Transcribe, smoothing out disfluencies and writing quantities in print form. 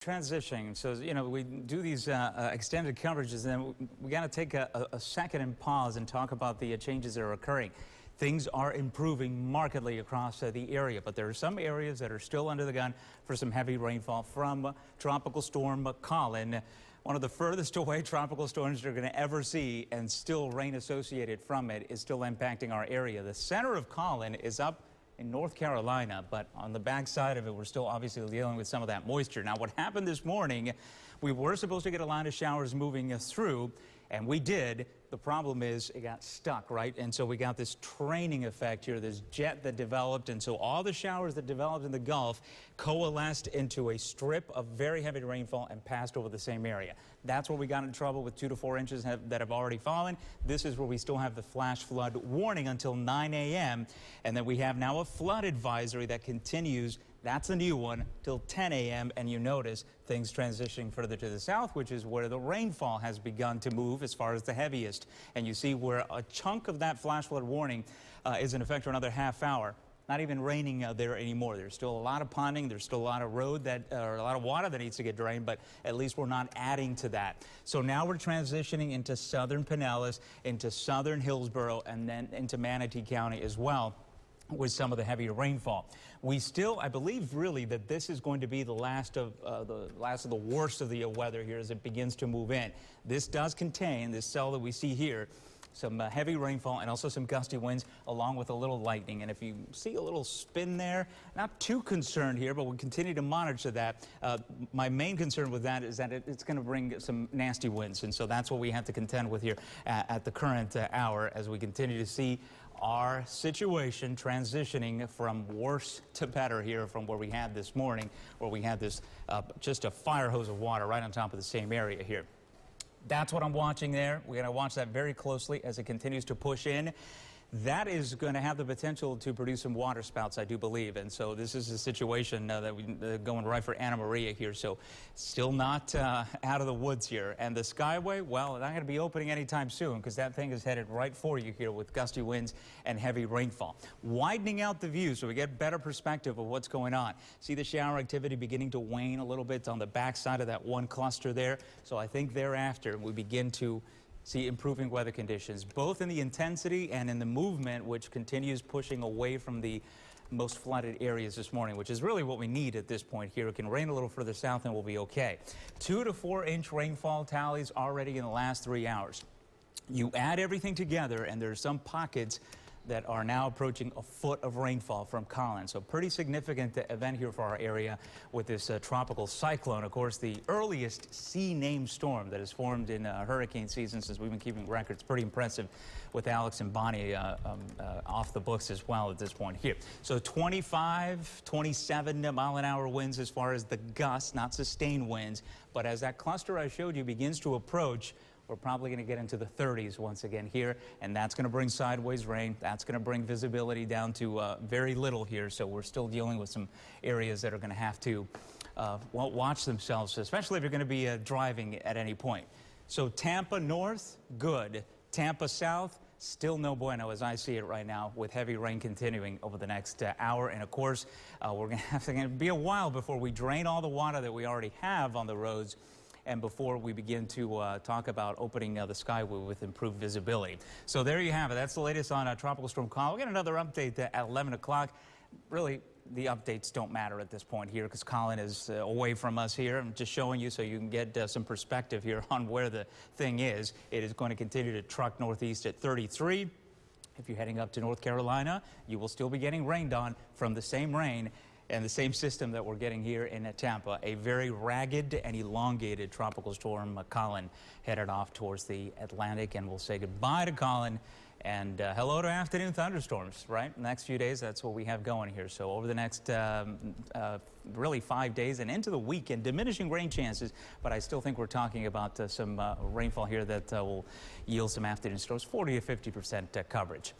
Transitioning, so we do these extended coverages, and then we got to take a second and pause and talk about the changes that are occurring. Things are improving markedly across the area, but there are some areas that are still under the gun for some heavy rainfall from Tropical Storm Colin. One of the furthest away tropical storms you're going to ever see, and still rain associated from it is still impacting our area. The center of Colin is up in North Carolina, but on the backside of it, we're still obviously dealing with some of that moisture. Now, what happened this morning, we were supposed to get a line of showers moving through, and we did. The problem is it got stuck, right? And so we got this training effect here, this jet that developed, and so all the showers that developed in the Gulf coalesced into a strip of very heavy rainfall and passed over the same area. That's where we got in trouble with 2 to 4 inches that have already fallen. This is where we still have the flash flood warning until 9 a.m. And then we have now a flood advisory that continues. That's a new one till 10 a.m. And you notice things transitioning further to the south, which is where the rainfall has begun to move as far as the heaviest. And you see where a chunk of that flash flood warning is in effect for another half hour. Not even raining there anymore. There's still a lot of ponding. There's still a lot of road or a lot of water that needs to get drained, but at least we're not adding to that. So now we're transitioning into southern Pinellas, into southern Hillsborough, and then into Manatee County as well, with some of the heavier rainfall. We still, I believe really that this is going to be the last of the worst of the weather here as it begins to move in. This does contain, this cell that we see here, some heavy rainfall and also some gusty winds along with a little lightning. And if you see a little spin there, not too concerned here, but we'll continue to monitor that. My main concern with that is that it's going to bring some nasty winds. And so that's what we have to contend with here at the current hour as we continue to see our situation transitioning from worse to better here from where we had this morning, where we had this just a fire hose of water right on top of the same area here. That's what I'm watching there. We're going to watch that very closely as it continues to push in. That is going to have the potential to produce some water spouts, I do believe. And so this is a situation that we're going right for Anna Maria here. So still not out of the woods here. And the Skyway, well, it's not going to be opening anytime soon because that thing is headed right for you here with gusty winds and heavy rainfall. Widening out the view so we get better perspective of what's going on. See the shower activity beginning to wane a little bit on the backside of that one cluster there. So I think thereafter we begin to see improving weather conditions, both in the intensity and in the movement, which continues pushing away from the most flooded areas this morning, which is really what we need at this point here. It can rain a little further south and we'll be okay. 2 to 4 inch rainfall tallies already in the last 3 hours. You add everything together and there's some pockets that are now approaching a foot of rainfall from Colin. So pretty significant event here for our area with this tropical cyclone. Of course, the earliest sea-named storm that has formed in hurricane season since we've been keeping records. Pretty impressive with Alex and Bonnie off the books as well at this point here. So 25, 27 mile an hour winds as far as the gusts, not sustained winds. But as that cluster I showed you begins to approach, we're probably going to get into the 30s once again here, and that's going to bring sideways rain. That's going to bring visibility down to very little here, so we're still dealing with some areas that are going to have to watch themselves, especially if you're going to be driving at any point. So Tampa north, good. Tampa south, still no bueno as I see it right now, with heavy rain continuing over the next hour. And of course, we're going to have to be a while before we drain all the water that we already have on the roads, and before we begin to talk about opening the Skyway with improved visibility. So there you have it. That's the latest on Tropical Storm Colin. We'll get another update at 11 o'clock. Really, the updates don't matter at this point here because Colin is away from us here. I'm just showing you so you can get some perspective here on where the thing is. It is going to continue to truck northeast at 33. If you're heading up to North Carolina, you will still be getting rained on from the same rain and the same system that we're getting here in Tampa. A very ragged and elongated tropical storm, Colin, headed off towards the Atlantic. And we'll say goodbye to Colin and hello to afternoon thunderstorms, right? Next few days, that's what we have going here. So over the next really 5 days and into the weekend, diminishing rain chances, but I still think we're talking about some rainfall here that will yield some afternoon storms, 40 to 50% coverage.